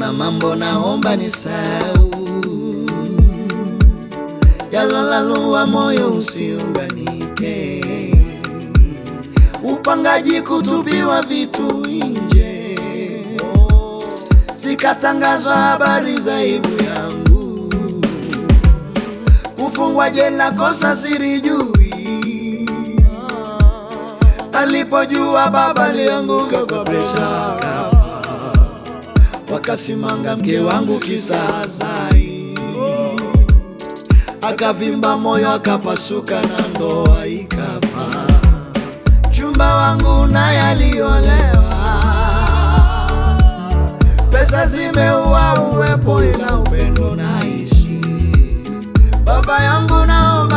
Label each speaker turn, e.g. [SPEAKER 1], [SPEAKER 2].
[SPEAKER 1] kuna mambo naomba nisahau, yalolalua moyo usiunganike, upangaji kutupiwa vitu nje, zikatangazwa habari za aibu yangu, kufungwa jela kosa sirijui, alipojua baba alianguka kwa presha kafa, wakasimanga mke wangu kisazai, akavimba moyo akapasuka na ndoa ikafa, chumba wangu naye aliolewa, pesa zimeua uwepo ila upendo na